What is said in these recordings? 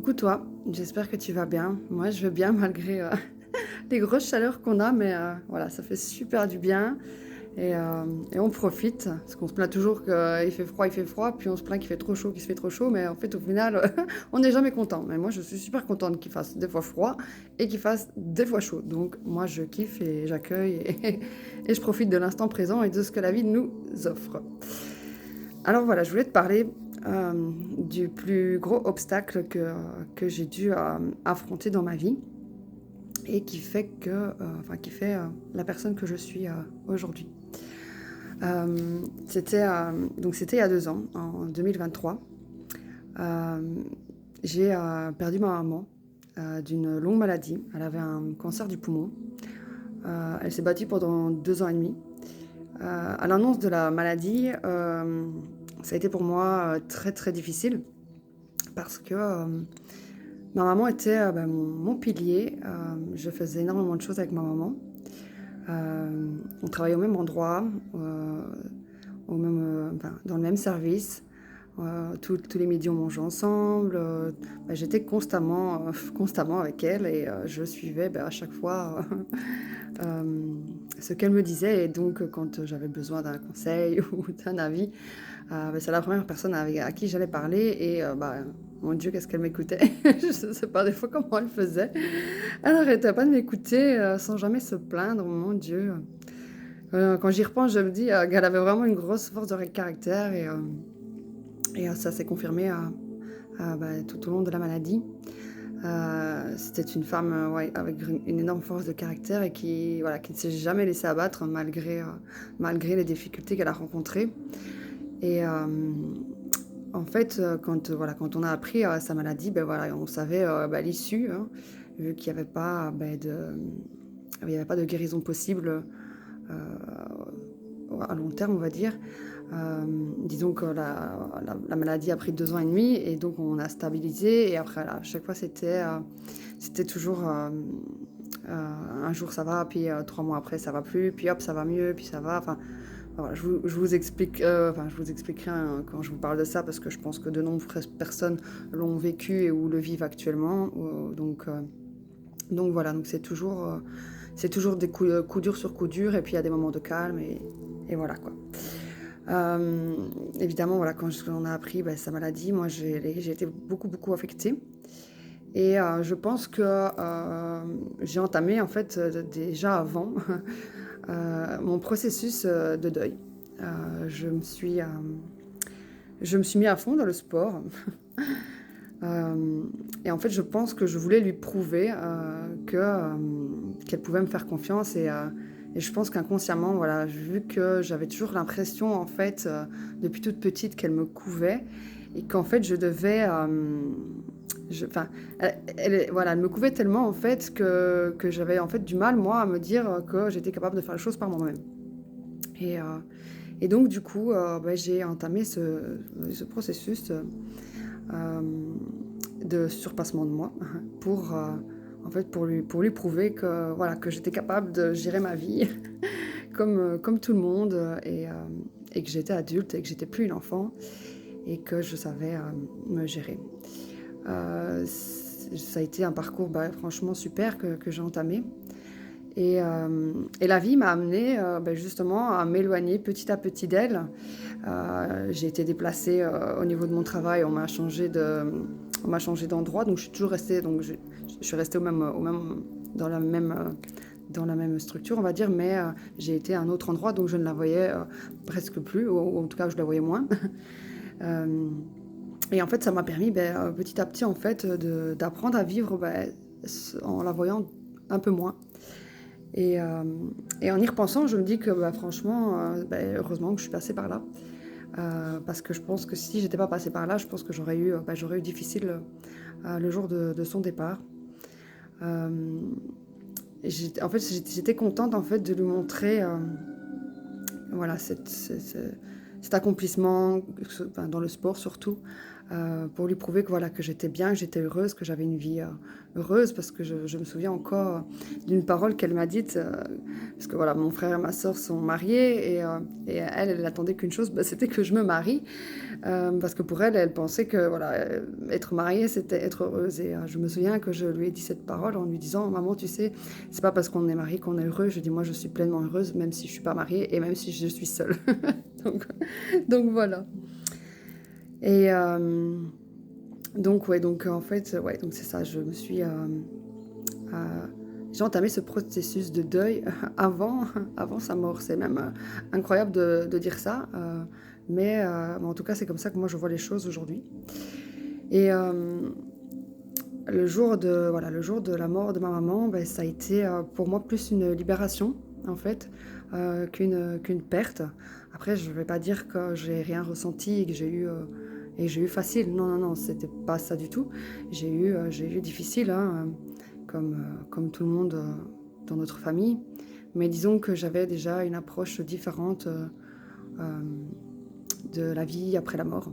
Coucou toi, j'espère que tu vas bien. Moi, je vais bien malgré les grosses chaleurs qu'on a, mais voilà, ça fait super du bien et on profite parce qu'on se plaint toujours qu'il fait froid, puis on se plaint qu'il fait trop chaud, qu'il se fait trop chaud, mais en fait, au final, on n'est jamais content. Mais moi, je suis super contente qu'il fasse des fois froid et qu'il fasse des fois chaud. Donc, moi, je kiffe et j'accueille et je profite de l'instant présent et de ce que la vie nous offre. Alors voilà, je voulais te parler du plus gros obstacle que j'ai dû affronter dans ma vie et qui fait qui fait la personne que je suis aujourd'hui. C'était il y a 2 ans, en 2023. Euh, j'ai perdu ma maman d'une longue maladie. Elle avait un cancer du poumon. Elle s'est battue pendant 2 ans et demi. À l'annonce de la maladie, ça a été pour moi très très difficile parce que ma maman était mon pilier. Je faisais énormément de choses avec ma maman. On travaillait au même endroit, dans le même service. Tous les midis, on mangeait ensemble. J'étais constamment avec elle et je suivais à chaque fois ce qu'elle me disait. Et donc, quand j'avais besoin d'un conseil ou d'un avis, c'est la première personne à qui j'allais parler. Et mon Dieu, qu'est-ce qu'elle m'écoutait. Je ne sais pas des fois comment elle faisait. Elle n'arrêtait pas de m'écouter sans jamais se plaindre, mon Dieu. Quand j'y repense, je me dis qu'elle avait vraiment une grosse force de caractère et ça s'est confirmé tout au long de la maladie. C'était une femme ouais, avec une énorme force de caractère et qui ne s'est jamais laissée abattre malgré les difficultés qu'elle a rencontrées. Et en fait, quand on a appris sa maladie, on savait l'issue, hein, vu qu'il n'y avait pas, il y avait pas de guérison possible à long terme, on va dire. Disons que la maladie a pris 2 ans et demi et donc on a stabilisé et après à chaque fois c'était toujours un jour ça va, puis 3 mois après ça va plus, puis hop ça va mieux, puis ça va. Enfin voilà, je vous explique, je vous expliquerai hein, quand je vous parle de ça parce que je pense que de nombreuses personnes l'ont vécu et ou le vivent actuellement. Donc voilà, donc c'est toujours des coups durs sur coups durs et puis il y a des moments de calme et voilà quoi. Évidemment, voilà, quand on a appris sa maladie, moi j'ai été beaucoup, beaucoup affectée. Et je pense que j'ai entamé en fait déjà avant mon processus de deuil. Je me suis mis à fond dans le sport. Et en fait, je pense que je voulais lui prouver qu'elle pouvait me faire confiance et je pense qu'inconsciemment, voilà, vu que j'avais toujours l'impression, en fait, depuis toute petite, qu'elle me couvait et qu'en fait, je devais, enfin, voilà, elle me couvait tellement en fait que j'avais en fait du mal moi à me dire que j'étais capable de faire les choses par moi-même. Et, euh, et donc du coup, j'ai entamé ce processus. De surpassement de moi pour, en fait, pour lui prouver que, voilà, que j'étais capable de gérer ma vie comme tout le monde et que j'étais adulte et que j'étais plus une enfant et que je savais me gérer. Ça a été un parcours franchement super que j'ai entamé. Et la vie m'a amenée justement à m'éloigner petit à petit d'elle. J'ai été déplacée au niveau de mon travail, on m'a changé d'endroit, donc je suis toujours restée, je suis restée dans la même structure, on va dire, mais j'ai été à un autre endroit, donc je ne la voyais presque plus, ou en tout cas je la voyais moins. Euh, et en fait, ça m'a permis petit à petit en fait d'apprendre à vivre en la voyant un peu moins. Et, euh, et en y repensant, je me dis que franchement, heureusement que je suis passée par là. Parce que je pense que si j'étais pas passée par là, je pense que j'aurais eu difficile le jour de son départ. Euh, en fait, j'étais contente en fait de lui montrer voilà, cet accomplissement dans le sport surtout, pour lui prouver que voilà, que j'étais bien, que j'étais heureuse, que j'avais une vie, heureuse. Parce que je me souviens encore d'une parole qu'elle m'a dite, parce que voilà, mon frère et ma sœur sont mariés et elle attendait qu'une chose, bah, c'était que je me marie. Parce que pour elle, elle pensait que voilà, être mariée, c'était être heureuse et je me souviens que je lui ai dit cette parole en lui disant: «Maman, tu sais, c'est pas parce qu'on est marié qu'on est heureux». Je dis: «Moi, je suis pleinement heureuse même si je suis pas mariée et même si je suis seule». Donc donc voilà et donc ouais, donc en fait, ouais, donc c'est ça, je me suis, j'ai entamé ce processus de deuil avant sa mort. C'est même, incroyable de dire ça, mais en tout cas, c'est comme ça que moi je vois les choses aujourd'hui et le jour de la mort de ma maman, beh, ça a été, pour moi plus une libération en fait, qu'une perte. Après je ne vais pas dire que j'ai rien ressenti et que j'ai eu facile. Non, non, non, c'était pas ça du tout. J'ai eu difficile, hein, comme tout le monde, dans notre famille. Mais disons que j'avais déjà une approche différente, hem, de la vie après la mort.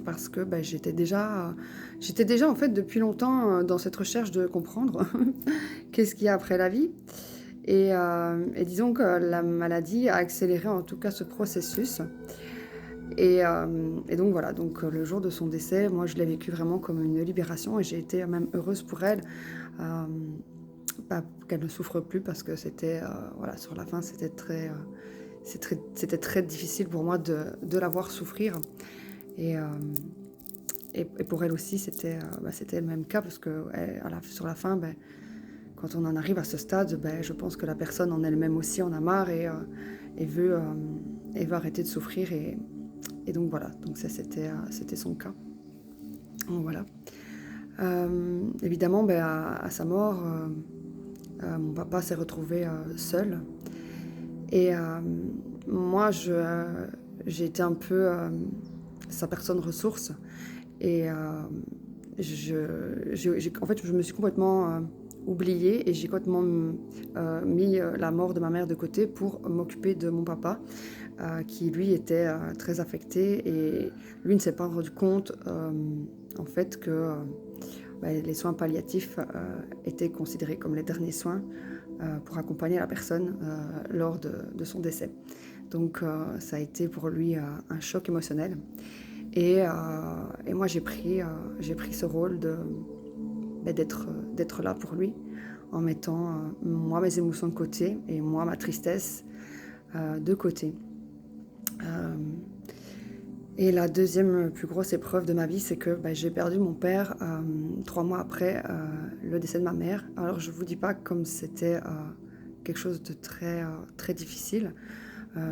Parce que, bah, j'étais déjà en fait depuis longtemps, dans cette recherche de comprendre qu'est-ce qu'il y a après la vie et disons que la maladie a accéléré en tout cas ce processus et donc voilà, donc le jour de son décès, moi je l'ai vécu vraiment comme une libération et j'ai été même heureuse pour elle, hem, bah, qu'elle ne souffre plus parce que c'était, voilà, sur la fin c'était très difficile pour moi de la voir souffrir et hem et pour elle aussi, c'était le même cas parce qu'elle sur la fin, beh, quand on en arrive à ce stade, beh, je pense que la personne en elle-même aussi en a marre et veut arrêter de souffrir et donc voilà, donc ça c'était son cas. Donc voilà. Évidemment, beh, à sa mort, mon papa s'est retrouvé, seul et moi j'ai été un peu, sa personne ressource et en fait, je me suis complètement, oubliée et j'ai complètement, mis, la mort de ma mère de côté pour m'occuper de mon papa, qui lui était, très affecté et lui ne s'est pas rendu compte, en fait que, bah, les soins palliatifs, étaient considérés comme les derniers soins, pour accompagner la personne, lors de son décès. Donc ça a été pour lui, un choc émotionnel et heu et moi j'ai pris ce rôle bah, d'être là pour lui en mettant, moi mes émotions de côté et moi ma tristesse, de côté. Hem et la deuxième plus grosse épreuve de ma vie, c'est que, bah, j'ai perdu mon père, 3 mois après, le décès de ma mère. Alors je vous dis pas comme c'était, quelque chose de très, très difficile.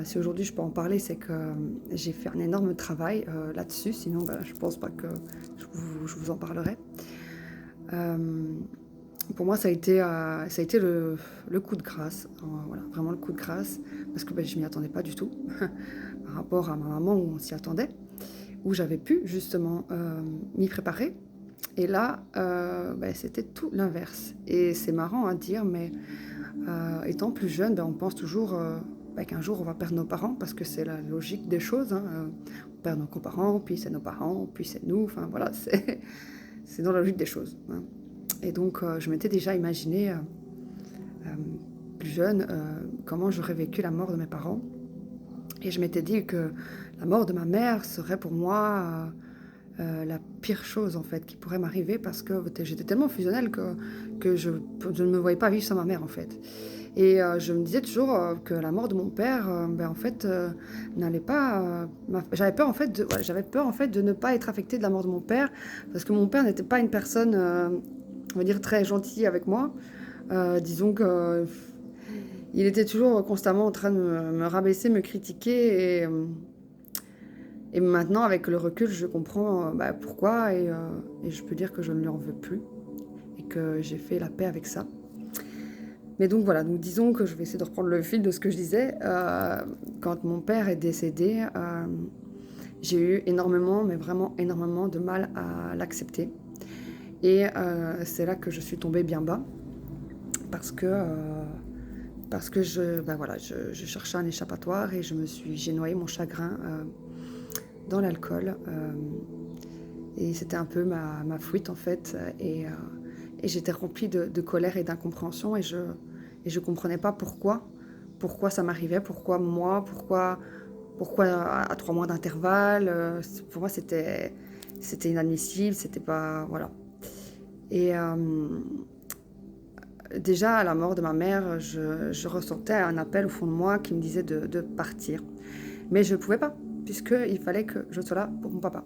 Si aujourd'hui je peux en parler, c'est que, j'ai fait un énorme travail, là-dessus, sinon, bah, je pense pas que je vous en parlerai. Hem, pour moi, ça a été le coup de grâce, voilà, vraiment le coup de grâce parce que, bah, je m'y attendais pas du tout par rapport à ma maman où on s'y attendait, où j'avais pu justement, m'y préparer et là, bah, c'était tout l'inverse et c'est marrant à dire mais étant plus jeune, ben, on pense toujours, bah, qu'un jour on va perdre nos parents parce que c'est la logique des choses, hein, on perd nos grands-parents, puis c'est nos parents, puis c'est nous, enfin voilà, c'est dans la logique des choses, hein et donc je m'étais déjà imaginé, plus jeune, comment j'aurais vécu la mort de mes parents et je m'étais dit que la mort de ma mère serait pour moi, la pire chose en fait qui pourrait m'arriver parce que j'étais tellement fusionnelle que je ne me voyais pas vivre sans ma mère en fait et je me disais toujours, que la mort de mon père, ben, en fait, n'allait pas, j'avais peur en fait j'avais peur en fait de ne pas être affectée de la mort de mon père parce que mon père n'était pas une personne, on va dire très gentille avec moi. Disons que il était toujours constamment en train de me rabaisser, me critiquer et maintenant avec le recul, je comprends, bah, pourquoi et je peux dire que je ne lui en veux plus et que j'ai fait la paix avec ça. Mais donc voilà, donc disons que je vais essayer de reprendre le fil de ce que je disais. Quand mon père est décédé, j'ai eu énormément, mais vraiment énormément de mal à l'accepter et c'est là que je suis tombée bien bas parce que, bah, voilà, je cherchais un échappatoire et j'ai noyé mon chagrin, dans l'alcool, Et c'était un peu ma fuite en fait. Et j'étais remplie de colère et d'incompréhension et je comprenais pas pourquoi ça m'arrivait, pourquoi moi, pourquoi à 3 mois d'intervalle. Pour moi, c'était inadmissible, c'était pas... Voilà. Et déjà, à la mort de ma mère, je ressentais un appel au fond de moi qui me disait de partir. Mais je ne pouvais pas, puisqu'il fallait que je sois là pour mon papa.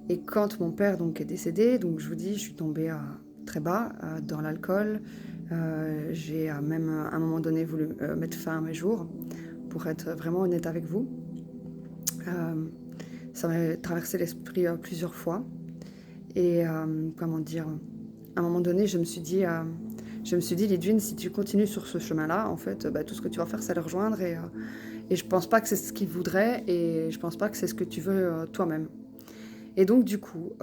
Et quand mon père donc, est décédé, donc je vous dis, je suis tombée très bas dans l'alcool. J'ai même à un moment donné voulu mettre fin à mes jours, pour être vraiment honnête avec vous. Ça m'a traversé l'esprit plusieurs fois. Et comment dire, à un moment donné, je me suis dit, Lidwine, si tu continues sur ce chemin-là, en fait, tout ce que tu vas faire, c'est le rejoindre. Et je pense pas que c'est ce qu'il voudrait et je pense pas que c'est ce que tu veux toi-même. Et donc, du coup,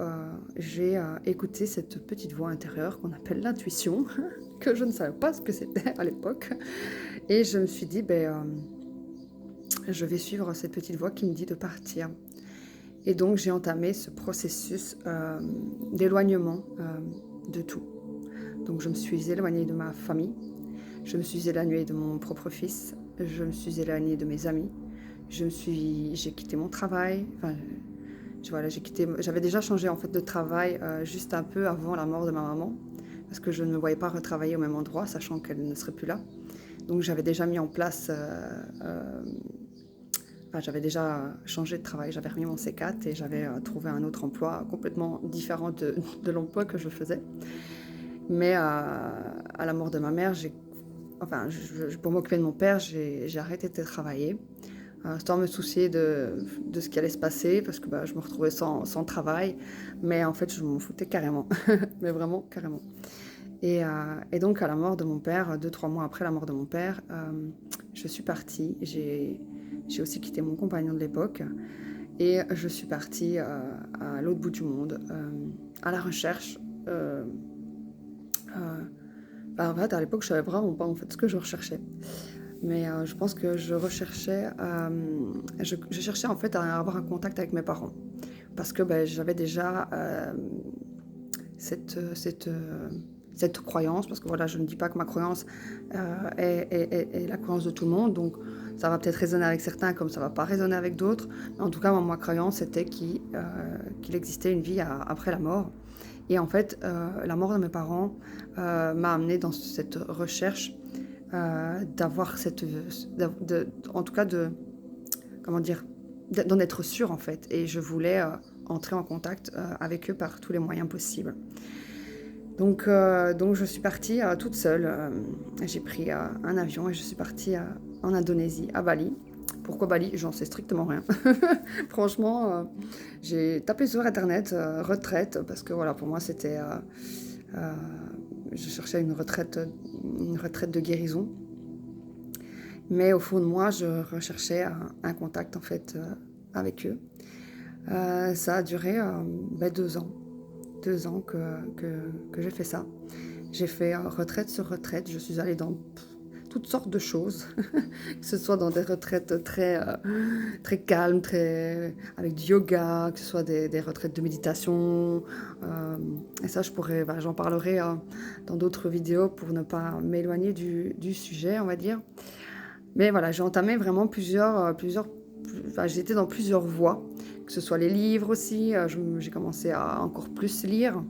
j'ai écouté cette petite voix intérieure qu'on appelle l'intuition, que je ne savais pas ce que c'était à l'époque. Et je me suis dit, je vais suivre cette petite voix qui me dit de partir. Et donc, j'ai entamé ce processus d'éloignement de tout. Donc, je me suis éloignée de ma famille, je me suis éloignée de mon propre fils, je me suis éloignée de mes amis, j'ai quitté mon travail, voilà, j'avais déjà changé en fait de travail juste un peu avant la mort de ma maman, parce que je ne me voyais pas retravailler au même endroit, sachant qu'elle ne serait plus là. Donc j'avais déjà mis en place, j'avais déjà changé de travail, j'avais remis mon C4 et j'avais trouvé un autre emploi complètement différent de l'emploi que je faisais. Mais à la mort de ma mère, pour m'occuper de mon père, j'ai arrêté de travailler. Sans me soucier de ce qui allait se passer, parce que je me retrouvais sans travail. Mais en fait, je m'en foutais carrément. Mais vraiment, carrément. Et donc, à la mort de mon père, 2-3 mois après la mort de mon père, je suis partie. J'ai aussi quitté mon compagnon de l'époque. Et je suis partie à l'autre bout du monde, à la recherche. En fait, à l'époque, je savais vraiment pas en fait, ce que je recherchais. Mais je pense que je cherchais en fait à avoir un contact avec mes parents. Parce que j'avais déjà cette croyance, parce que voilà, je ne dis pas que ma croyance est la croyance de tout le monde, donc ça va peut-être résonner avec certains comme ça ne va pas résonner avec d'autres. Mais en tout cas, ma croyance, c'était qu'il existait une vie après la mort. Et en fait, la mort de mes parents m'a amenée dans cette recherche d'avoir en tout cas comment dire, d'en être sûre en fait. Et je voulais entrer en contact avec eux par tous les moyens possibles. Donc je suis partie toute seule. J'ai pris un avion et je suis partie en Indonésie, à Bali. Pourquoi Bali? J'en sais strictement rien. Franchement, j'ai tapé sur internet retraite parce que voilà, pour moi c'était je cherchais une retraite de guérison. Mais au fond de moi, je recherchais un contact en fait avec eux. Ça a duré 2 ans. 2 ans que j'ai fait ça. J'ai fait retraite sur retraite. Je suis allée dans toutes sortes de choses, que ce soit dans des retraites très calmes, avec du yoga, que ce soit des retraites de méditation. Et ça, j'en parlerai dans d'autres vidéos pour ne pas m'éloigner du sujet, on va dire. Mais voilà, j'ai entamé vraiment j'ai été dans plusieurs voies, que ce soit les livres aussi. J'ai commencé à encore plus lire.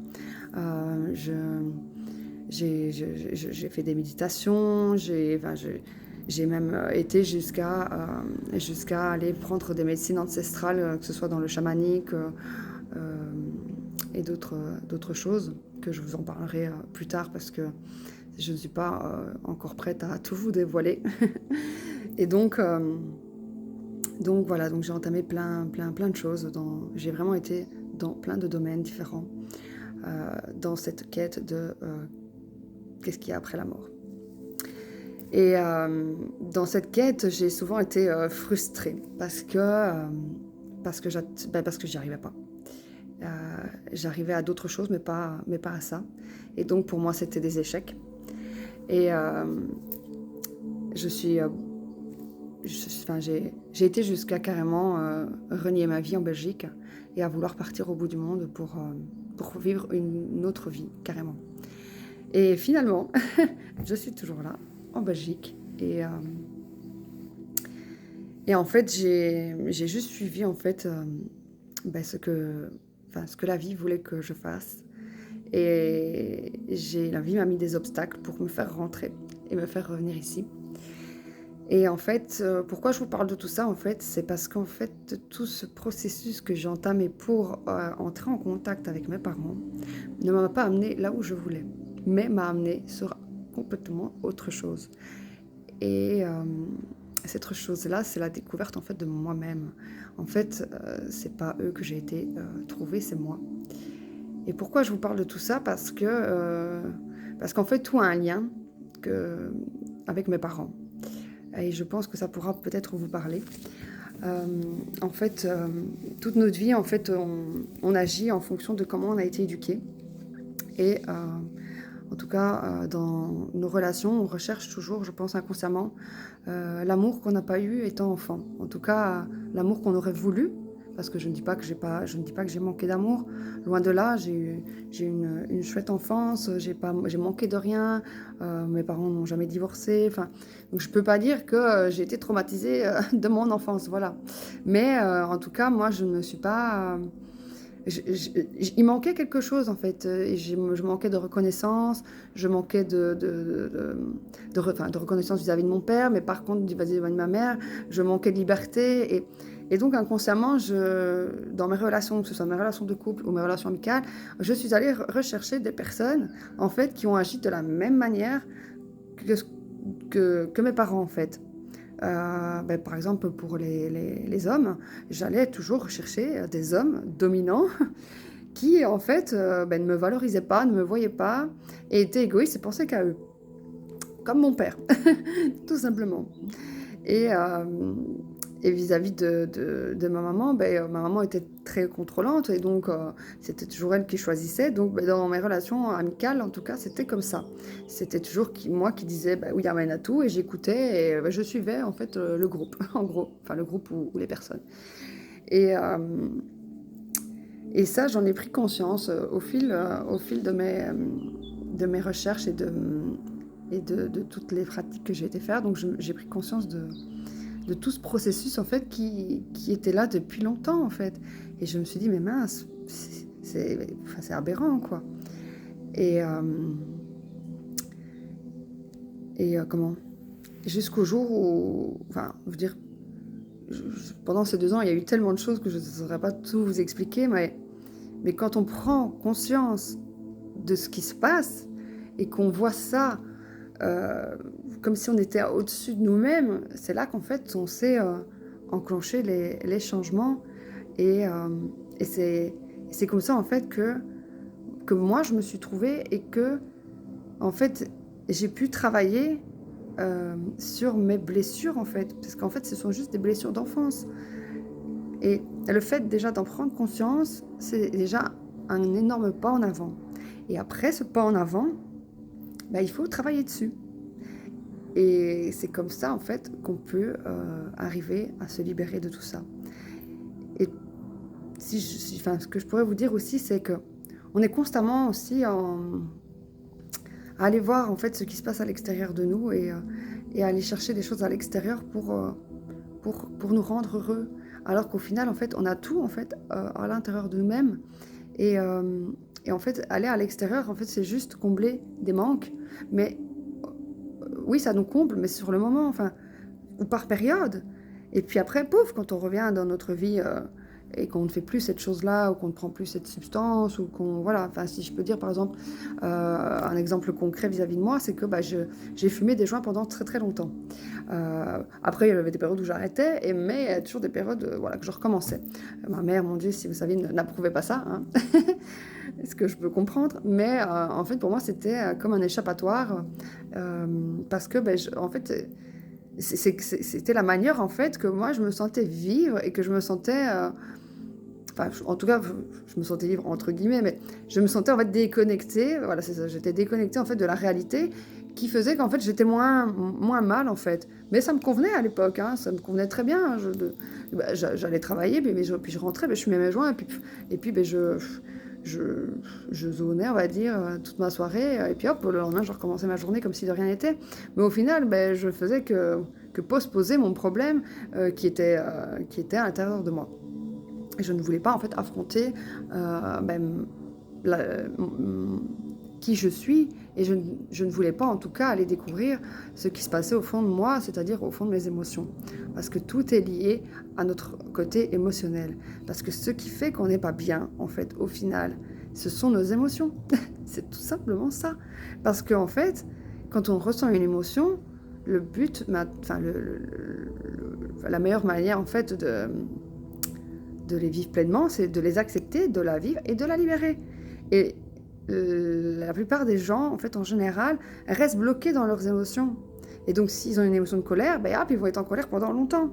J'ai fait des méditations, j'ai même été jusqu'à aller prendre des médecines ancestrales, que ce soit dans le chamanique et d'autres choses, que je vous en parlerai plus tard parce que je ne suis pas encore prête à tout vous dévoiler. Et donc voilà, donc j'ai entamé plein de choses. J'ai vraiment été dans plein de domaines différents dans cette quête de qu'est-ce qu'il y a après la mort. Et dans cette quête, j'ai souvent été frustrée parce que j'y arrivais pas. J'arrivais à d'autres choses, mais pas à ça. Et donc pour moi, c'était des échecs. Et j'ai été jusqu'à carrément renier ma vie en Belgique et à vouloir partir au bout du monde pour vivre une autre vie, carrément. Et finalement, je suis toujours là, en Belgique. Et en fait, j'ai juste suivi en fait, ce que la vie voulait que je fasse. Et la vie m'a mis des obstacles pour me faire rentrer et me faire revenir ici. Et en fait, pourquoi je vous parle de tout ça, en fait, c'est parce qu'en fait, tout ce processus que j'ai entamé pour entrer en contact avec mes parents ne m'a pas amené là où je voulais, mais m'a amené sur complètement autre chose. Et cette autre chose-là, c'est la découverte en fait de moi-même. En fait, c'est pas eux que j'ai été trouver, c'est moi. Et pourquoi je vous parle de tout ça? Parce qu'en fait, tout a un lien avec mes parents. Et je pense que ça pourra peut-être vous parler. En fait, toute notre vie, en fait, on agit en fonction de comment on a été éduqué. Et en tout cas, dans nos relations, on recherche toujours, je pense inconsciemment, l'amour qu'on n'a pas eu étant enfant. En tout cas, l'amour qu'on aurait voulu. Parce que je ne dis pas que j'ai manqué d'amour. Loin de là, j'ai eu une chouette enfance. J'ai manqué de rien. Mes parents n'ont jamais divorcé. Enfin, donc je peux pas dire que j'ai été traumatisée de mon enfance, voilà. Mais en tout cas, moi, je ne me suis pas. Il manquait quelque chose en fait. Et je manquais de reconnaissance. Je manquais de reconnaissance vis-à-vis de mon père, mais par contre vis-à-vis de ma mère, je manquais de liberté. Et donc inconsciemment, dans mes relations, que ce soit mes relations de couple ou mes relations amicales, je suis allée rechercher des personnes en fait qui ont agi de la même manière que mes parents en fait. Par exemple, pour les hommes, j'allais toujours rechercher des hommes dominants qui en fait ne me valorisaient pas, ne me voyaient pas et étaient égoïstes et pensaient qu'à eux, comme mon père, tout simplement. Et vis-à-vis de ma maman, ma maman était très contrôlante et donc c'était toujours elle qui choisissait. Donc dans mes relations amicales, en tout cas, c'était comme ça. C'était toujours moi qui disais oui, amène à tout et j'écoutais et je suivais en fait le groupe, en gros, enfin le groupe ou les personnes. Et, et ça, j'en ai pris conscience au fil de mes recherches et de toutes les pratiques que j'ai été faire. Donc j'ai pris conscience de tout ce processus en fait qui était là depuis longtemps en fait. Et je me suis dit mais mince, c'est aberrant quoi. Et comment jusqu'au jour où, enfin, je veux dire, pendant ces 2 ans, il y a eu tellement de choses que je ne saurais pas tout vous expliquer, mais quand on prend conscience de ce qui se passe et qu'on voit ça comme si on était au-dessus de nous-mêmes, c'est là qu'en fait on sait enclencher les changements et c'est comme ça en fait que moi je me suis trouvée et que en fait j'ai pu travailler sur mes blessures en fait, parce qu'en fait ce sont juste des blessures d'enfance et le fait déjà d'en prendre conscience, c'est déjà un énorme pas en avant. Et après ce pas en avant, il faut travailler dessus. Et c'est comme ça, en fait, qu'on peut arriver à se libérer de tout ça. Et ce que je pourrais vous dire aussi, c'est qu'on est constamment aussi à aller voir, en fait, ce qui se passe à l'extérieur de nous et à aller chercher des choses à l'extérieur pour nous rendre heureux. Alors qu'au final, en fait, on a tout, en fait, à l'intérieur de nous-mêmes. Et en fait, aller à l'extérieur, en fait, c'est juste combler des manques. Mais oui, ça nous comble, mais sur le moment, enfin, ou par période. Et puis après, pouf, quand on revient dans notre vie et qu'on ne fait plus cette chose-là, ou qu'on ne prend plus cette substance, ou qu'on, voilà, enfin, si je peux dire, par exemple, un exemple concret vis-à-vis de moi, c'est que j'ai fumé des joints pendant très très longtemps. Après, il y avait des périodes où j'arrêtais, mais il y a toujours des périodes voilà, que je recommençais. Ma mère, mon Dieu, si vous saviez, n'approuvait pas ça, hein. Ce que je peux comprendre, mais en fait, pour moi, c'était comme un échappatoire, parce que, en fait, c'était la manière, en fait, que moi, je me sentais vivre et que je me sentais enfin, en tout cas, je me sentais libre entre guillemets, mais je me sentais en fait déconnectée, voilà, c'est ça, j'étais déconnectée en fait de la réalité qui faisait qu'en fait j'étais moins mal en fait. Mais ça me convenait à l'époque, hein, ça me convenait très bien. J'allais travailler, puis je rentrais, je fumais mes joints, et puis je, je zonais, on va dire, toute ma soirée, et puis hop, le lendemain, je recommençais ma journée comme si de rien n'était. Mais au final, je faisais que postposer mon problème qui était à l'intérieur de moi. Et je ne voulais pas, en fait, affronter la, qui je suis, et je ne voulais pas, en tout cas, aller découvrir ce qui se passait au fond de moi, c'est-à-dire au fond de mes émotions. Parce que tout est lié à notre côté émotionnel. Parce que ce qui fait qu'on n'est pas bien, en fait, au final, ce sont nos émotions. C'est tout simplement ça. Parce qu'en fait, quand on ressent une émotion, le but, enfin, la meilleure manière, en fait, de les vivre pleinement, c'est de les accepter, de la vivre et de la libérer. Et la plupart des gens, en fait, en général, restent bloqués dans leurs émotions. Et donc, s'ils ont une émotion de colère, hop, ils vont être en colère pendant longtemps.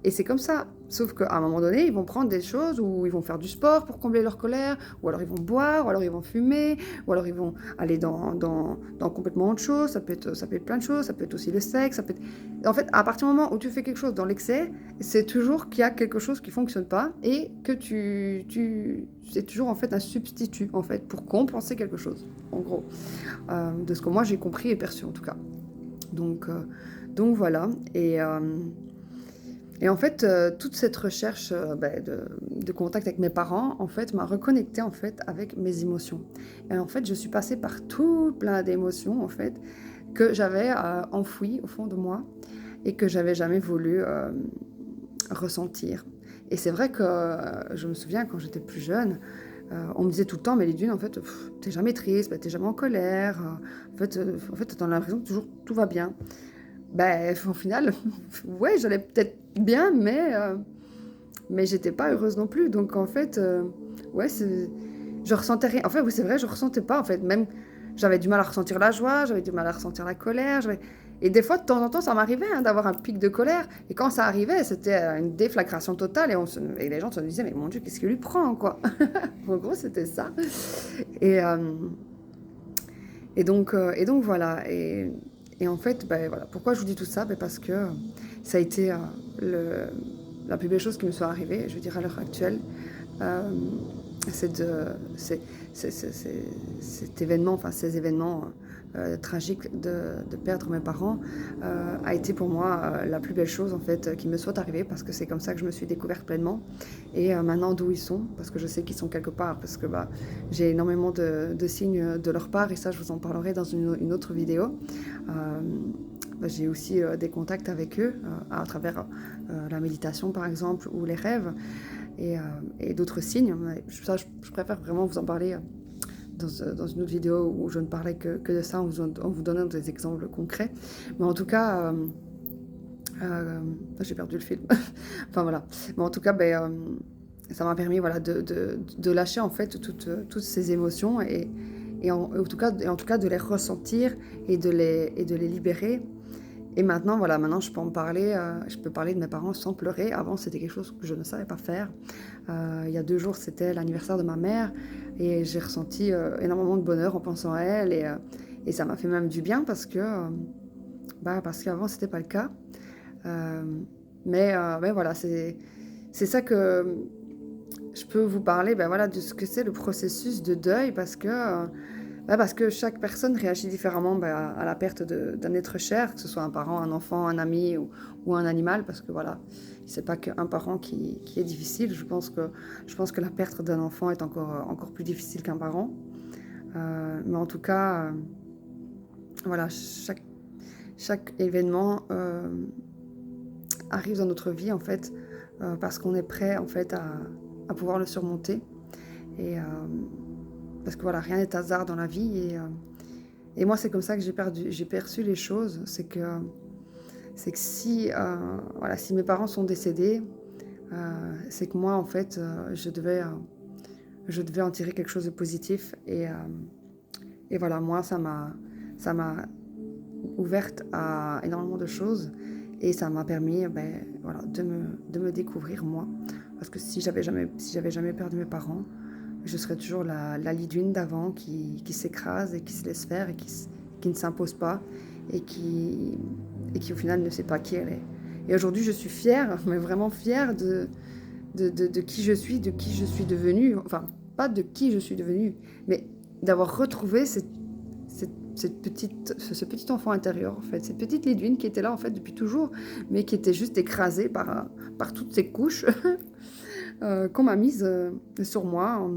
Et c'est comme ça. Sauf qu'à un moment donné, ils vont prendre des choses où ils vont faire du sport pour combler leur colère, ou alors ils vont boire, ou alors ils vont fumer, ou alors ils vont aller dans complètement autre chose. Ça peut être plein de choses, ça peut être aussi le sexe. Ça peut être... En fait, à partir du moment où tu fais quelque chose dans l'excès, c'est toujours qu'il y a quelque chose qui ne fonctionne pas et que c'est toujours en fait un substitut en fait, pour compenser quelque chose, en gros. De ce que moi j'ai compris et perçu en tout cas. Donc voilà. Et en fait, toute cette recherche de contact avec mes parents, en fait, m'a reconnectée en fait avec mes émotions. Et en fait, je suis passée par tout plein d'émotions en fait que j'avais enfouies au fond de moi et que j'avais jamais voulu ressentir. Et c'est vrai que je me souviens quand j'étais plus jeune, on me disait tout le temps, mais Lydune, en fait, t'es jamais triste, t'es jamais en colère. En fait, t'as l'impression que toujours tout va bien. Au final, ouais, j'allais peut-être bien, mais j'étais pas heureuse non plus. Donc, en fait, ouais, je ressentais rien. En fait, oui, c'est vrai, je ressentais pas. En fait, même, j'avais du mal à ressentir la joie, j'avais du mal à ressentir la colère. Et des fois, de temps en temps, ça m'arrivait d'avoir un pic de colère. Et quand ça arrivait, c'était une déflagration totale. Et les gens se disaient, mais mon Dieu, qu'est-ce qu'il lui prend, quoi. En gros, c'était ça. Et, euh, et donc voilà. Et en fait, voilà. Pourquoi je vous dis tout ça? Parce que ça a été la plus belle chose qui me soit arrivée, je veux dire, à l'heure actuelle. Euh, c'est cet événement, enfin ces événements tragiques de perdre mes parents a été pour moi la plus belle chose en fait qui me soit arrivée parce que c'est comme ça que je me suis découverte pleinement et maintenant d'où ils sont parce que je sais qu'ils sont quelque part parce que j'ai énormément de signes de leur part et ça je vous en parlerai dans une autre vidéo. J'ai aussi des contacts avec eux à travers la méditation par exemple ou les rêves et d'autres signes. Ça, je préfère vraiment vous en parler dans une autre vidéo où je ne parlais que de ça en vous donnant des exemples concrets. Mais en tout cas, j'ai perdu le film. Enfin voilà. Mais en tout cas, ça m'a permis voilà, de lâcher en fait toutes ces émotions et en tout cas de les ressentir et de les libérer. Et maintenant, voilà, maintenant je peux en parler, je peux parler de mes parents sans pleurer. Avant, c'était quelque chose que je ne savais pas faire. Il y a 2 jours, c'était l'anniversaire de ma mère et j'ai ressenti énormément de bonheur en pensant à elle et ça m'a fait même du bien parce qu'avant, c'était pas le cas. Mais voilà, c'est ça que je peux vous parler voilà, de ce que c'est le processus de deuil parce que chaque personne réagit différemment à la perte d'un être cher, que ce soit un parent, un enfant, un ami ou un animal, parce que voilà, c'est pas qu'un parent qui est difficile. Je pense que la perte d'un enfant est encore plus difficile qu'un parent. Mais en tout cas, voilà, chaque événement arrive dans notre vie en fait parce qu'on est prêt en fait à pouvoir le surmonter et parce que voilà, rien n'est hasard dans la vie et moi c'est comme ça que j'ai perçu les choses, c'est que si voilà, si mes parents sont décédés, c'est que moi en fait je devais en tirer quelque chose de positif et voilà, moi ça m'a ouverte à énormément de choses et ça m'a permis voilà, de me découvrir moi Parce que si j'avais jamais perdu mes parents, je serais toujours la Lidwine d'avant qui s'écrase et qui se laisse faire et qui ne s'impose pas et qui au final ne sait pas qui elle est. Et aujourd'hui, je suis fière, mais vraiment fière de qui je suis, de qui je suis devenue. Enfin, pas de qui je suis devenue, mais d'avoir retrouvé ce petit enfant intérieur, en fait. Cette petite Lidwine qui était là, en fait, depuis toujours, mais qui était juste écrasée par toutes ces couches qu'on m'a mises sur moi.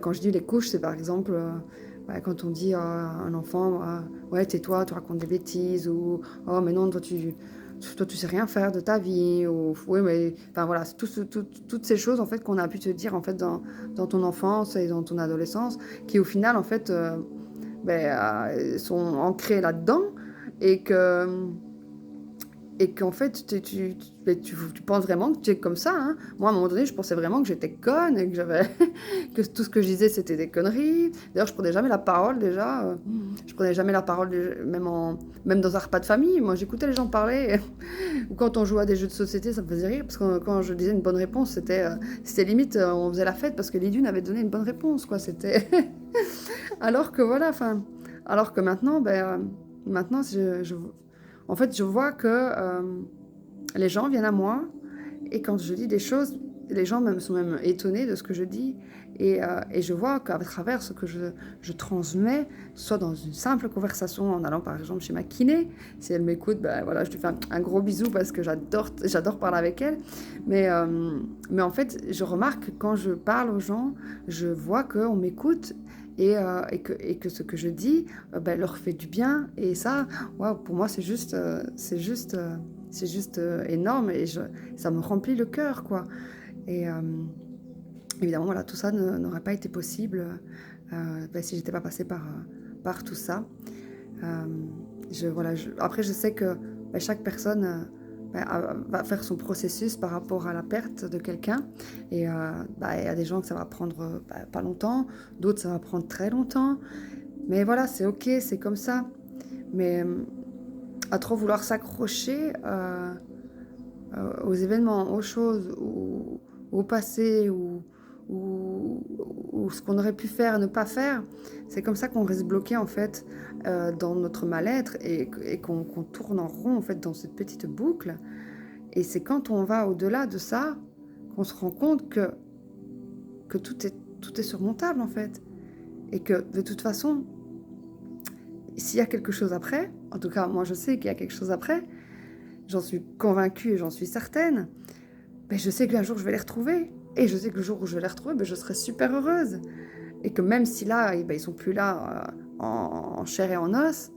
Quand je dis les couches, c'est par exemple quand on dit à un enfant ouais, tais-toi, tu racontes des bêtises, ou oh, mais non, toi, tu sais rien faire de ta vie, ou oui, mais enfin voilà, c'est toutes ces choses en fait qu'on a pu te dire en fait dans ton enfance et dans ton adolescence, qui au final en fait sont ancrées là-dedans et qu'en fait, tu penses vraiment que tu es comme ça, hein. Moi, à un moment donné, je pensais vraiment que j'étais conne et que que tout ce que je disais, c'était des conneries. D'ailleurs, je prenais jamais la parole, déjà. Je prenais jamais la parole, même dans un repas de famille. Moi, j'écoutais les gens parler. Ou quand on jouait à des jeux de société, ça me faisait rire. Parce que quand je disais une bonne réponse, c'était limite, on faisait la fête parce que Lidune avait donné une bonne réponse, quoi. C'était... Alors que voilà, enfin... Alors que maintenant, maintenant, en fait, je vois que les gens viennent à moi et quand je dis des choses, les gens sont même étonnés de ce que je dis et je vois qu'à travers ce que je transmets, soit dans une simple conversation en allant par exemple chez ma kiné, si elle m'écoute, ben voilà, je lui fais un gros bisou parce que j'adore parler avec elle, mais en fait, je remarque que quand je parle aux gens, je vois qu'on m'écoute et que ce que je dis leur fait du bien. Et ça, wow, pour moi, c'est juste énorme et ça me remplit le cœur, quoi. Et évidemment, voilà, tout ça n'aurait pas été possible si j'étais pas passée par tout ça. Euh, Après, je sais que chaque personne va faire son processus par rapport à la perte de quelqu'un. Et il y a des gens que ça va prendre pas longtemps, d'autres ça va prendre très longtemps. Mais voilà, c'est ok, c'est comme ça. Mais à trop vouloir s'accrocher aux événements, aux choses, au passé, ou ce qu'on aurait pu faire et ne pas faire, c'est comme ça qu'on reste bloqué en fait dans notre mal-être et qu'on tourne en rond en fait dans cette petite boucle. Et c'est quand on va au-delà de ça qu'on se rend compte que tout est surmontable en fait. Et que de toute façon, s'il y a quelque chose après, en tout cas moi je sais qu'il y a quelque chose après, j'en suis convaincue et j'en suis certaine, je sais qu'un jour je vais les retrouver. Et je sais que le jour où je vais les retrouver, je serai super heureuse. Et que même si là, ils sont plus là en chair et en os,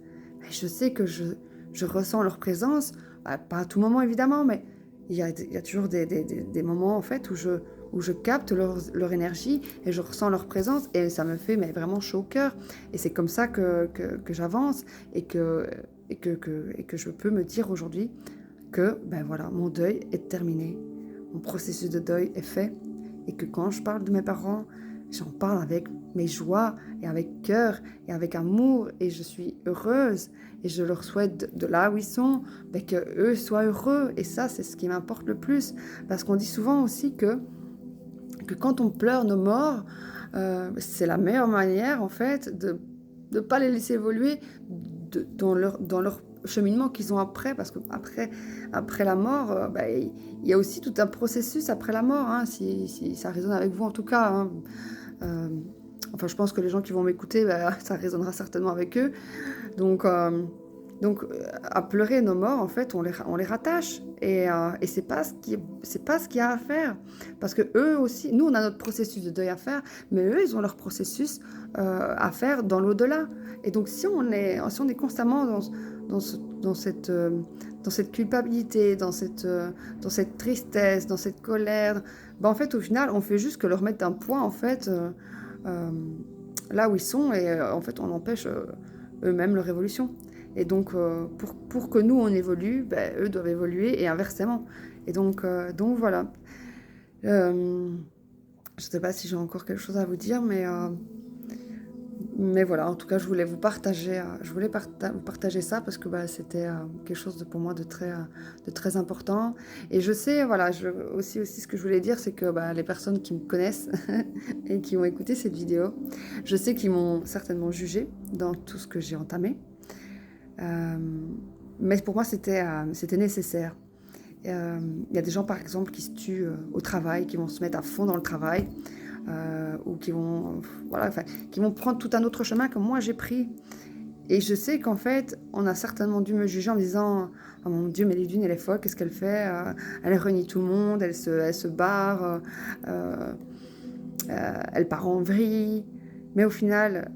je sais que je ressens leur présence. Pas à tout moment évidemment, mais il y a toujours des moments en fait où je capte leur énergie et je ressens leur présence et ça me fait vraiment chaud au cœur. Et c'est comme ça que j'avance et que je peux me dire aujourd'hui que voilà, mon deuil est terminé. Mon processus de deuil est fait et que quand je parle de mes parents, j'en parle avec mes joies et avec cœur et avec amour et je suis heureuse et je leur souhaite de là où ils sont, qu'eux soient heureux et ça c'est ce qui m'importe le plus parce qu'on dit souvent aussi que quand on pleure nos morts, c'est la meilleure manière en fait de ne pas les laisser évoluer dans leur cheminement qu'ils ont après, parce que après la mort, il y a aussi tout un processus après la mort, hein, si ça résonne avec vous en tout cas, hein. Enfin, je pense que les gens qui vont m'écouter, ça résonnera certainement avec eux. Donc, à pleurer nos morts, en fait, on les rattache. Et c'est pas ce qu'il y a à faire. Parce que eux aussi, nous, on a notre processus de deuil à faire, mais eux, ils ont leur processus à faire dans l'au-delà. Et donc, si on est constamment dans cette culpabilité, dans cette tristesse, dans cette colère, en fait, au final, on fait juste que leur mettre un point, en fait, là où ils sont, et en fait, on empêche eux-mêmes leur évolution. Et donc, pour que nous, on évolue, eux doivent évoluer, et inversement. Et donc voilà. Je ne sais pas si j'ai encore quelque chose à vous dire, mais Mais voilà, en tout cas, je voulais vous partager, vous partager ça parce que bah, c'était quelque chose pour moi de très important. Et je sais, voilà, aussi ce que je voulais dire, c'est que bah, les personnes qui me connaissent et qui ont écouté cette vidéo, je sais qu'ils m'ont certainement jugé dans tout ce que j'ai entamé. Euh, mais pour moi, c'était nécessaire. Il y a des gens, par exemple, qui se tuent au travail, qui vont se mettre à fond dans le travail, ou qui vont, voilà, enfin, qui vont prendre tout un autre chemin que moi j'ai pris. Et je sais qu'en fait, on a certainement dû me juger en me disant: oh mon Dieu, mais Ludivine, elle est folle, qu'est-ce qu'elle fait? Elle renie tout le monde, elle se barre, elle part en vrille. Mais au final,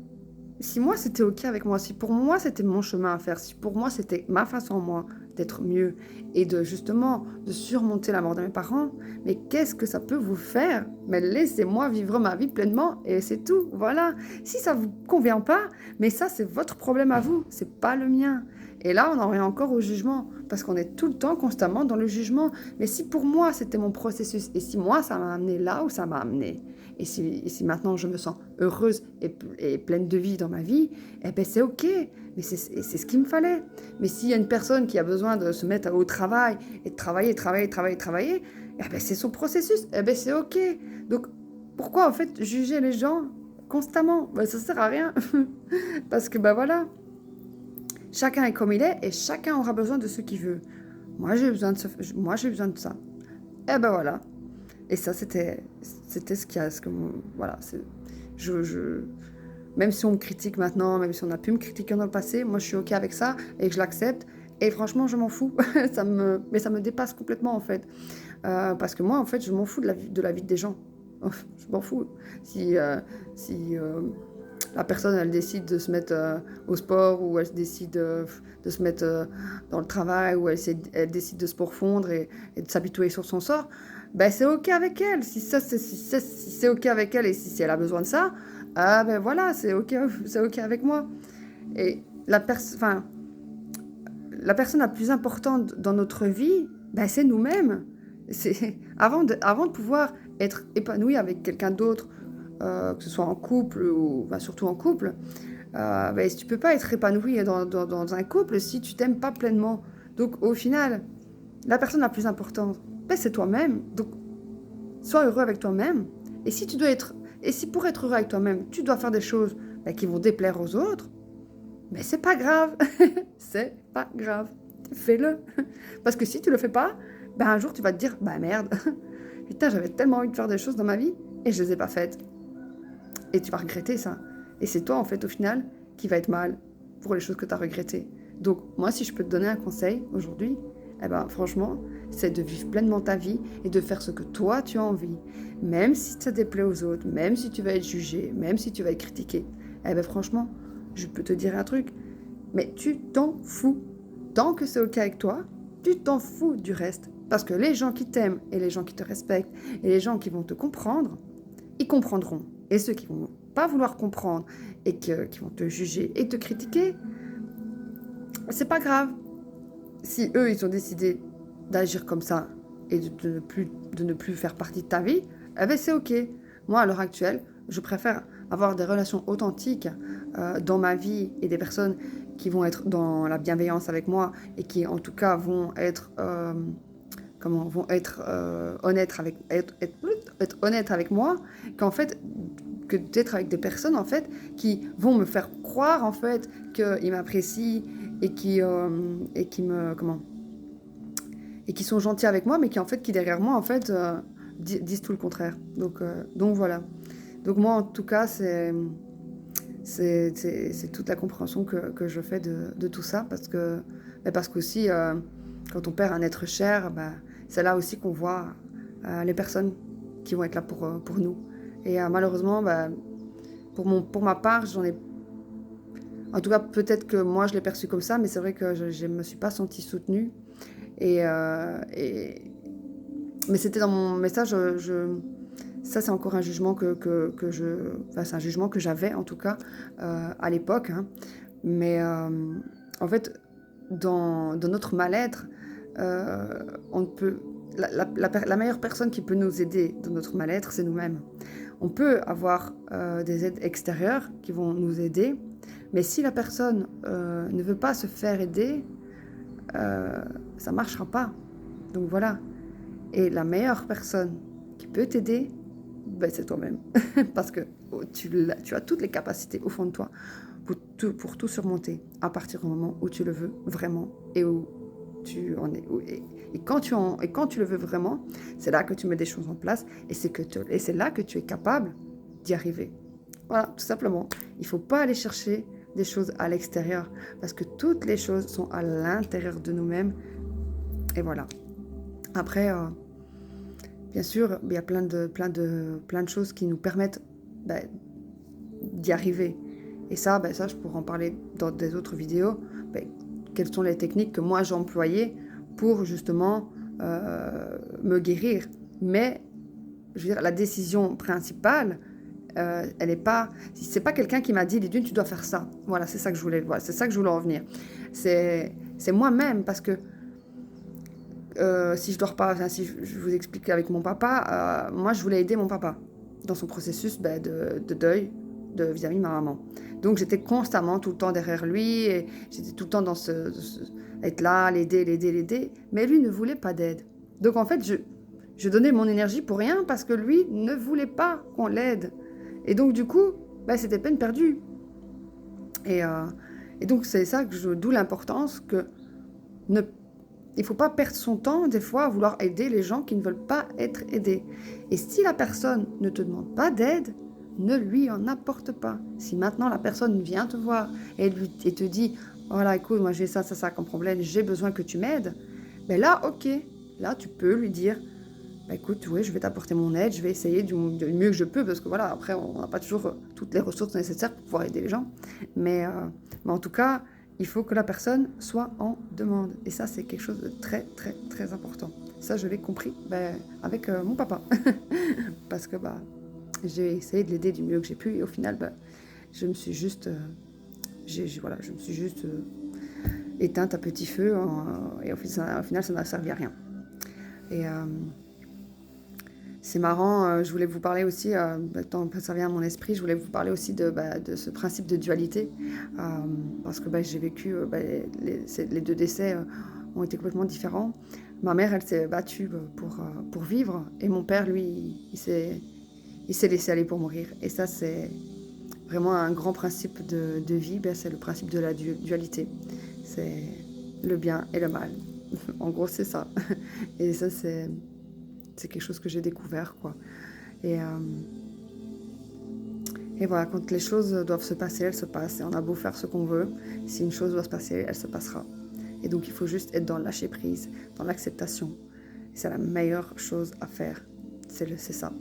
si moi c'était ok avec moi, si pour moi c'était mon chemin à faire, si pour moi c'était ma façon moi d'être mieux et de justement de surmonter la mort de mes parents, mais qu'est-ce que ça peut vous faire? Mais laissez-moi vivre ma vie pleinement et c'est tout, voilà. Si ça vous convient pas, mais ça c'est votre problème à vous, c'est pas le mien. Et là on en revient encore au jugement, parce qu'on est tout le temps constamment dans le jugement. Mais si pour moi c'était mon processus, et si moi ça m'a amené là où ça m'a amené, et si maintenant je me sens heureuse et pleine de vie dans ma vie, eh ben c'est ok, mais c'est ce qu'il me fallait. Mais s'il y a une personne qui a besoin de se mettre au travail et de travailler, eh ben c'est son processus, eh ben c'est ok. Donc pourquoi en fait juger les gens constamment? Ben, ça sert à rien. Parce que ben voilà, chacun est comme il est et chacun aura besoin de ce qu'il veut. Moi j'ai besoin de ça. Eh ben voilà. Et ça, c'était voilà, même si on me critique maintenant, même si on a pu me critiquer dans le passé, moi, je suis OK avec ça et que je l'accepte. Et franchement, je m'en fous. Mais ça me dépasse complètement, en fait. Parce que moi, en fait, je m'en fous de la vie des gens. Je m'en fous. Si la personne, elle décide de se mettre au sport, ou elle décide de se mettre dans le travail, ou elle décide de se morfondre et de s'habituer sur son sort, ben c'est ok avec elle. Si c'est ok avec elle et si elle a besoin de ça, ben voilà, c'est ok avec moi. Et la personne la plus importante dans notre vie, ben c'est nous-mêmes. Avant de pouvoir être épanoui avec quelqu'un d'autre, que ce soit en couple ou ben, surtout en couple, ben, tu peux pas être épanoui dans un couple si tu t'aimes pas pleinement. Donc au final, la personne la plus importante, ben, c'est toi-même. Donc sois heureux avec toi-même. Et si pour être heureux avec toi-même, tu dois faire des choses ben, qui vont déplaire aux autres, mais c'est pas grave. C'est pas grave. Fais-le. Parce que si tu le fais pas, ben un jour tu vas te dire, bah merde, putain, j'avais tellement envie de faire des choses dans ma vie et je les ai pas faites. Et tu vas regretter ça. Et c'est toi, en fait, au final, qui va être mal pour les choses que tu as regrettées. Donc, moi, si je peux te donner un conseil aujourd'hui, eh ben, franchement, c'est de vivre pleinement ta vie et de faire ce que toi, tu as envie. Même si ça déplaît aux autres, même si tu vas être jugé, même si tu vas être critiqué. Eh ben, franchement, je peux te dire un truc, mais tu t'en fous. Tant que c'est OK avec toi, tu t'en fous du reste. Parce que les gens qui t'aiment et les gens qui te respectent et les gens qui vont te comprendre, ils comprendront. Et ceux qui vont pas vouloir comprendre et qui vont te juger et te critiquer, c'est pas grave. Si eux, ils ont décidé d'agir comme ça et de ne plus faire partie de ta vie, eh ben c'est ok. Moi, à l'heure actuelle, je préfère avoir des relations authentiques dans ma vie et des personnes qui vont être dans la bienveillance avec moi et qui, en tout cas, vont être être honnêtes avec moi, qu'en fait, que d'être avec des personnes en fait qui vont me faire croire en fait qu'ils m'apprécient et et qui sont gentils avec moi, mais qui en fait qui derrière moi en fait disent tout le contraire. Donc voilà. Donc moi en tout cas c'est toute la compréhension que je fais de tout ça parce qu'aussi quand on perd un être cher, bah, c'est là aussi qu'on voit les personnes qui vont être là pour nous. Et malheureusement, bah, pour ma part, j'en ai... En tout cas, peut-être que moi, je l'ai perçu comme ça, mais c'est vrai que je ne me suis pas sentie soutenue. Mais c'était dans mon message, ça, c'est encore un jugement Enfin, c'est un jugement que j'avais, en tout cas, à l'époque. Hein. Mais en fait, dans notre mal-être, on ne peut... La meilleure personne qui peut nous aider dans notre mal-être, c'est nous-mêmes. On peut avoir des aides extérieures qui vont nous aider, mais si la personne ne veut pas se faire aider, ça ne marchera pas. Donc voilà. Et la meilleure personne qui peut t'aider, ben, c'est toi-même. Parce que tu as toutes les capacités au fond de toi pour tout surmonter à partir du moment où tu le veux vraiment et où tu en es. Et quand tu le veux vraiment, c'est là que tu mets des choses en place et c'est là que tu es capable d'y arriver. Voilà, tout simplement. Il ne faut pas aller chercher des choses à l'extérieur parce que toutes les choses sont à l'intérieur de nous-mêmes. Et voilà. Après, bien sûr, il y a plein de choses qui nous permettent d'y arriver. Et ça, je pourrais en parler dans des autres vidéos. Quelles sont les techniques que moi j'ai employées pour justement me guérir. Mais, je veux dire, la décision principale, elle n'est pas... C'est pas quelqu'un qui m'a dit, Lidune, tu dois faire ça. Voilà, c'est ça que je voulais en venir. C'est moi-même, parce que si je vous explique avec mon papa, moi je voulais aider mon papa dans son processus de deuil vis-à-vis de ma maman. Donc j'étais constamment tout le temps derrière lui, et j'étais tout le temps dans être là, l'aider, mais lui ne voulait pas d'aide. Donc en fait, je donnais mon énergie pour rien parce que lui ne voulait pas qu'on l'aide. Et donc du coup, c'était peine perdue. Et donc c'est ça d'où l'importance que il ne faut pas perdre son temps, des fois, à vouloir aider les gens qui ne veulent pas être aidés. Et si la personne ne te demande pas d'aide, ne lui en apporte pas. Si maintenant la personne vient te voir et te dit « Voilà, écoute, moi j'ai ça comme problème, j'ai besoin que tu m'aides », là, ok, là tu peux lui dire « Écoute, oui, je vais t'apporter mon aide, je vais essayer du mieux que je peux », parce que voilà, après, on n'a pas toujours toutes les ressources nécessaires pour pouvoir aider les gens. Mais en tout cas, il faut que la personne soit en demande. Et ça, c'est quelque chose de très, très, très important. Ça, je l'ai compris avec mon papa. Parce que j'ai essayé de l'aider du mieux que j'ai pu. Et au final, je me suis juste... éteinte à petit feu. Et au final, ça n'a servi à rien. Et c'est marrant, je voulais vous parler aussi, tant que ça vient à mon esprit, je voulais vous parler aussi de ce principe de dualité, parce que j'ai vécu, les deux décès ont été complètement différents. Ma mère, elle s'est battue pour vivre, et mon père, lui, il s'est laissé aller pour mourir. Et ça, c'est vraiment un grand principe de vie, c'est le principe de la dualité. C'est le bien et le mal. En gros, c'est ça. Et ça, c'est quelque chose que j'ai découvert, quoi. Et voilà, quand les choses doivent se passer, elles se passent. Et on a beau faire ce qu'on veut, si une chose doit se passer, elle se passera. Et donc, il faut juste être dans le lâcher-prise, dans l'acceptation. Et c'est la meilleure chose à faire. C'est ça.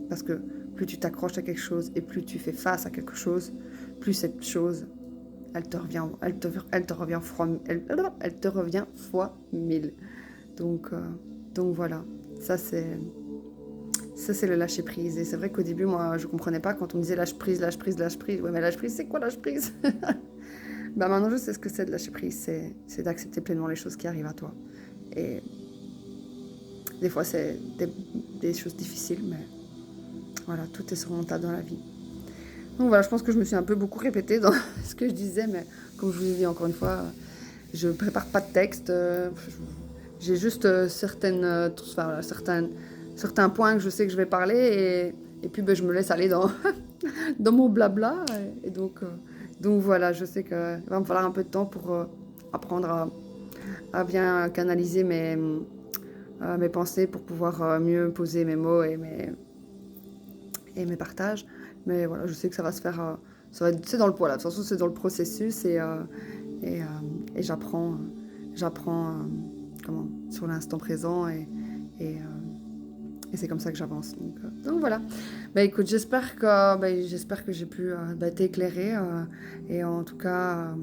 Parce que plus tu t'accroches à quelque chose et plus tu fais face à quelque chose, plus cette chose, elle te revient fois 1000. Donc voilà. Ça, c'est le lâcher-prise. Et c'est vrai qu'au début, moi, je ne comprenais pas quand on me disait lâche-prise. Ouais, mais lâche-prise, c'est quoi lâche-prise? Maintenant, je sais ce que c'est de lâcher-prise. C'est d'accepter pleinement les choses qui arrivent à toi. Et des fois, c'est des choses difficiles, mais voilà, tout est surmontable dans la vie. Donc voilà, je pense que je me suis un peu beaucoup répétée dans ce que je disais, mais comme je vous ai dit encore une fois, je ne prépare pas de texte. J'ai juste certains points que je sais que je vais parler et puis je me laisse aller dans, dans mon blabla. Et donc voilà, je sais qu'il va me falloir un peu de temps pour apprendre à bien canaliser mes pensées pour pouvoir mieux poser mes mots et mes partages. Mais voilà, je sais que ça va se faire... c'est dans le poids là, de toute façon c'est dans le processus et j'apprends sur l'instant présent et c'est comme ça que j'avance. Donc voilà. Écoute, j'espère que j'ai pu t'éclairer et en tout cas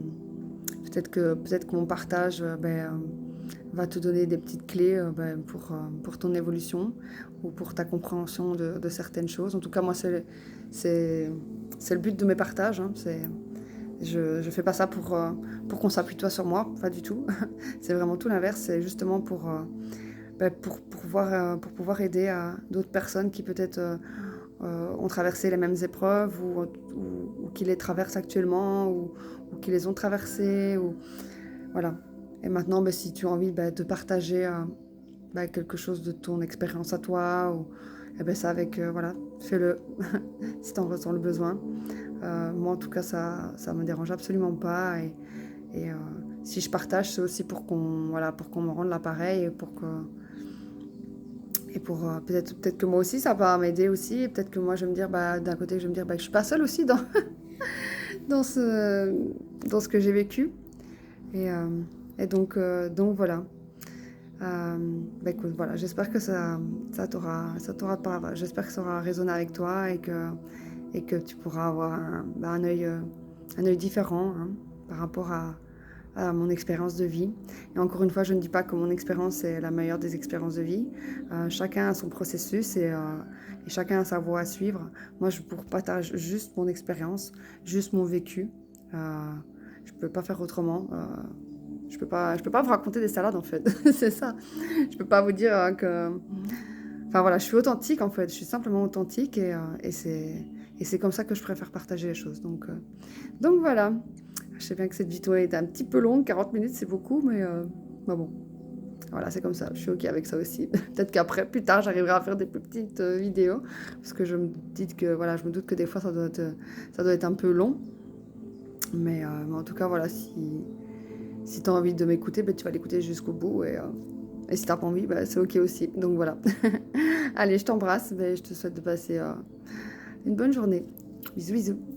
peut-être que mon partage va te donner des petites clés pour ton évolution ou pour ta compréhension de certaines choses. En tout cas, moi, c'est le but de mes partages. Hein. Je fais pas ça pour qu'on s'appuie sur moi, pas du tout. C'est vraiment tout l'inverse. C'est justement pour pouvoir aider à d'autres personnes qui peut-être ont traversé les mêmes épreuves ou qui les traversent actuellement ou qui les ont traversées. Voilà. Et maintenant, bah, si tu as envie de partager bah, quelque chose de ton expérience à toi, eh ben, ça avec, voilà, fais-le si tu en ressens le besoin. Moi, en tout cas, ça me dérange absolument pas. Et si je partage, c'est aussi pour qu'on voilà, pour qu'on me rende l'appareil et pour peut-être que moi aussi, ça va m'aider aussi. Et peut-être que moi, je vais me dire, bah, d'un côté, je vais me dire, bah, que je suis pas seule aussi dans dans ce que j'ai vécu. Et, euh, donc voilà. Bah écoute, voilà, j'espère que j'espère que ça aura résonné avec toi et que tu pourras avoir un œil différent hein, par rapport à mon expérience de vie. Et encore une fois, je ne dis pas que mon expérience est la meilleure des expériences de vie. Chacun a son processus et chacun a sa voie à suivre. Moi, je pour partage juste mon expérience, juste mon vécu. Euh, je ne peux pas faire autrement. Je peux pas vous raconter des salades en fait. C'est ça. Je peux pas vous dire que. Enfin voilà, je suis authentique en fait. Je suis simplement authentique et c'est comme ça que je préfère partager les choses. Donc voilà. Je sais bien que cette vidéo est un petit peu longue, 40 minutes c'est beaucoup, mais bah bon. Voilà, c'est comme ça. Je suis ok avec ça aussi. Peut-être qu'après, plus tard, j'arriverai à faire des plus petites vidéos parce que je me doute que des fois ça doit être un peu long. Mais en tout cas, voilà, si tu as envie de m'écouter, ben, tu vas l'écouter jusqu'au bout. Et si tu n'as pas envie, ben, c'est OK aussi. Donc voilà. Allez, je t'embrasse. Ben, je te souhaite de passer une bonne journée. Bisous, bisous.